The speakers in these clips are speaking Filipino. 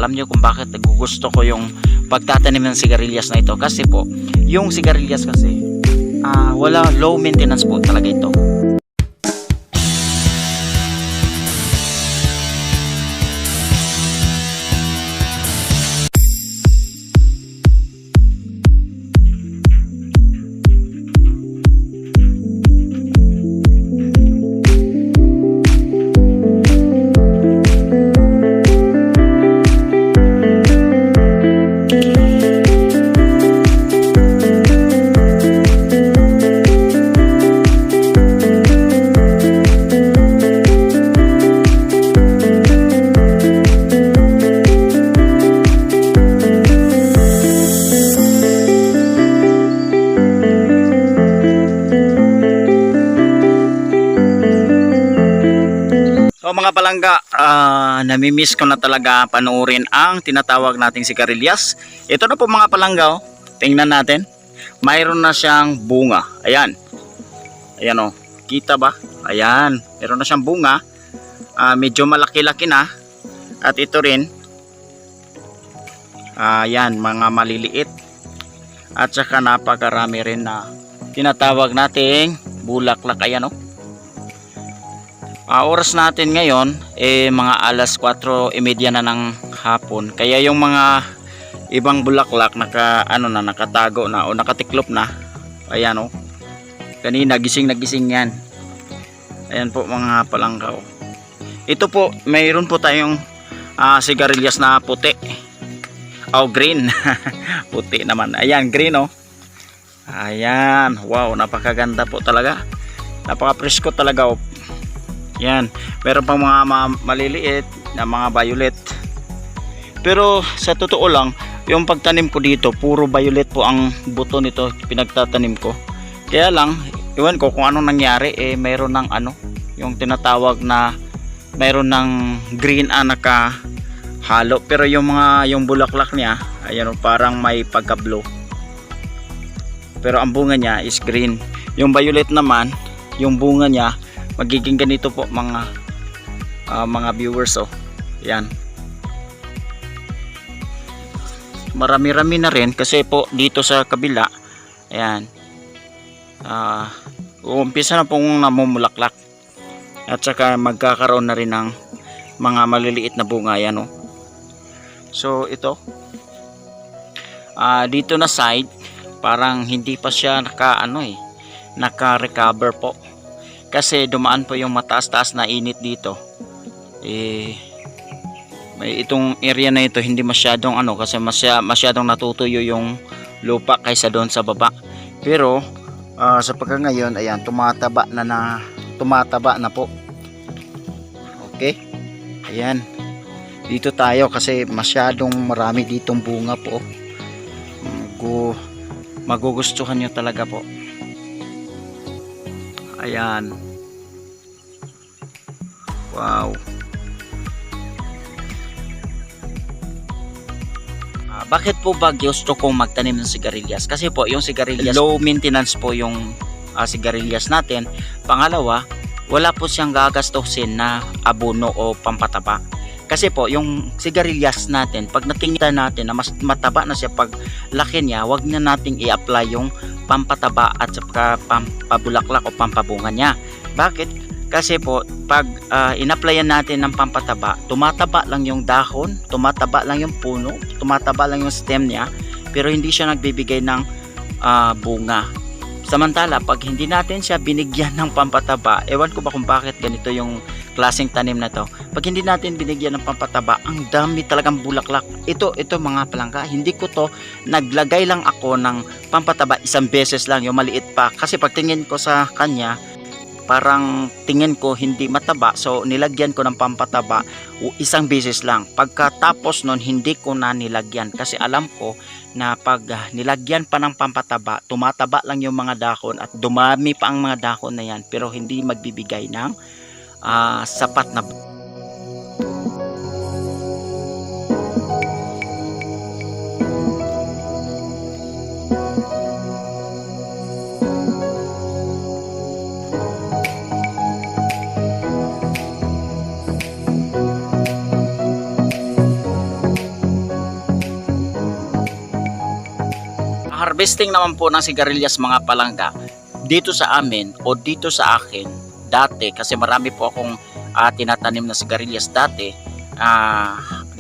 Alam nyo kung bakit gusto ko yung pagtatanim ng sigarilyas na ito, kasi po yung sigarilyas kasi wala, low maintenance po talaga ito. So mga palangga, namimiss ko na talaga panoorin ang tinatawag nating sigarilyas. Ito na po mga palangga, oh. Tingnan natin. Mayroon na siyang bunga. Ayan. Ayan oh. Kita ba? Ayan. Mayroon na siyang bunga. Medyo malaki-laki na. At ito rin. Ayan, mga maliliit. At saka napakarami rin na tinatawag nating bulaklak. Ayan oh. Oras natin ngayon mga alas 4:30 na ng hapon. Kaya yung mga ibang bulaklak nakatago na o nakatiklop na. Ayan oh. Kanina gising na gising yan. Ayan po mga palangga oh. Ito po, mayroon po tayong sigarilyas na puti. Green. Puti naman. Ayan, green oh. Ayan, wow, napakaganda po talaga. Napaka-presko talaga oh. Yan, meron pang mga maliliit na mga violet. Pero sa totoo lang, yung pagtanim ko dito, puro violet po ang buto nito pinagtatanim ko. Kaya lang, iwan ko kung anong nangyari, mayroon ng yung tinatawag na mayroon ng green nakahalo. Pero yung bulaklak niya, ayan parang may pagka-blue. Pero ang bunga niya is green. Yung violet naman, yung bunga niya magiging ganito po mga viewers oh. Yan. Marami-rami na rin kasi po dito sa kabila. Ayan. Umpisa na pong namumulaklak. At saka magkakaroon na rin ng mga maliliit na bunga yan oh. So ito. Dito na side parang hindi pa siya naka-recover po. Kasi dumaan po yung mataas-taas na init dito. May itong area na ito hindi masyadong kasi masyadong natutuyo yung lupa kaysa doon sa baba. Pero sa pagkangayon, ayan, tumataba na po. Okay? Ayan. Dito tayo kasi masyadong marami ditong bunga po. Magugustuhan nyo talaga po. Ayan. Wow. Bakit po ba gusto kong magtanim ng sigarilyas? Kasi po yung sigarilyas, low maintenance po yung sigarilyas natin. Pangalawa, wala po siyang gagastusin na abono o pampataba. Kasi po yung sigarilyas natin, pag natingnan natin na mas mataba na siya pag laki niya, wag na nating i-apply yung pampataba at saka pampabulaklak o pampabunga niya. Bakit? Kasi po pag in-applyan natin ng pampataba, tumataba lang yung dahon, tumataba lang yung puno, tumataba lang yung stem niya, pero hindi siya nagbibigay ng bunga. Samantala pag hindi natin siya binigyan ng pampataba, ewan ko ba kung bakit ganito yung klaseng tanim na to. Pag hindi natin binigyan ng pampataba, ang dami talagang bulaklak. Ito mga palangga, hindi ko to naglagay lang ako ng pampataba isang beses lang, yung maliit pa. Kasi pag tingin ko sa kanya, parang tingin ko hindi mataba, so nilagyan ko ng pampataba isang beses lang. Pagkatapos nun, hindi ko na nilagyan kasi alam ko na pag nilagyan pa ng pampataba, tumataba lang yung mga dahon at dumami pa ang mga dahon na yan, pero hindi magbibigay ng sapat na harvesting naman po ng sigarilyas mga palangga, dito sa amin o dito sa akin dati, kasi marami po akong tinatanim na sigarilyas dati,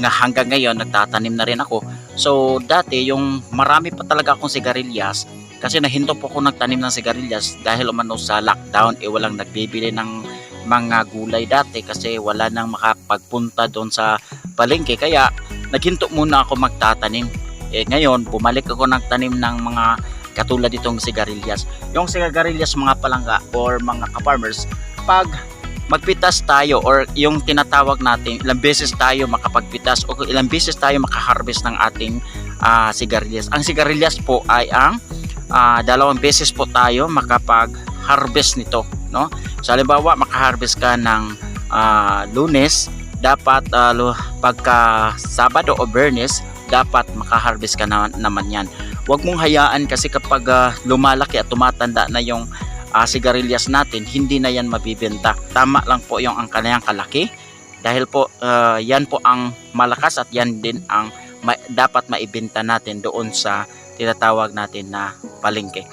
na hanggang ngayon nagtatanim na rin ako. So dati yung marami pa talaga akong sigarilyas, kasi nahinto po ako nagtanim ng sigarilyas dahil umano sa lockdown, walang nagbibili ng mga gulay dati kasi wala nang makapagpunta doon sa palengke, kaya naghinto muna ako magtatanim. Ngayon bumalik ako nagtanim ng mga katulad itong sigarilyas. Yung sigarilyas mga palangga or mga ka-farmers, pag magpitas tayo or yung tinatawag natin ilang beses tayo makapagpitas o ilang beses tayo makaharvest ng ating sigarilyas. Ang sigarilyas po ay ang 2 beses po tayo makapag-harvest nito, no? So halimbawa makaharvest ka ng Lunes, dapat pagka Sabado o Biyernes dapat makaharvest ka naman yan. Huwag mong hayaan, kasi kapag lumalaki at tumatanda na yung sigarilyas natin, hindi na yan mabibenta. Tama lang po yung ang kanyang kalaki, dahil po yan po ang malakas at yan din ang dapat maibenta natin doon sa tinatawag natin na palengke.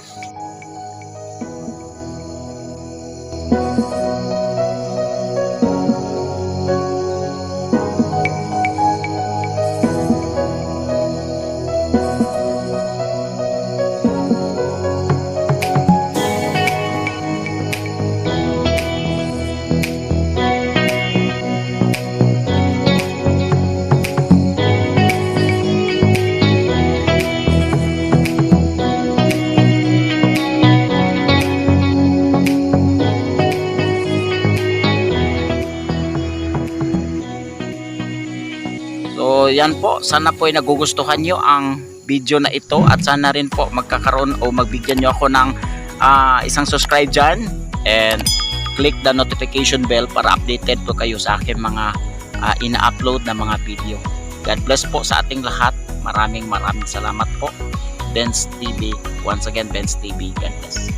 So yan po, sana po ay nagugustuhan nyo ang video na ito, at sana rin po magkakaroon o magbigyan nyo ako ng isang subscribe dyan, and click the notification bell para updated po kayo sa aking mga ina-upload na mga video. God bless po sa ating lahat. Maraming salamat po. Benz TV, once again Benz TV, God bless.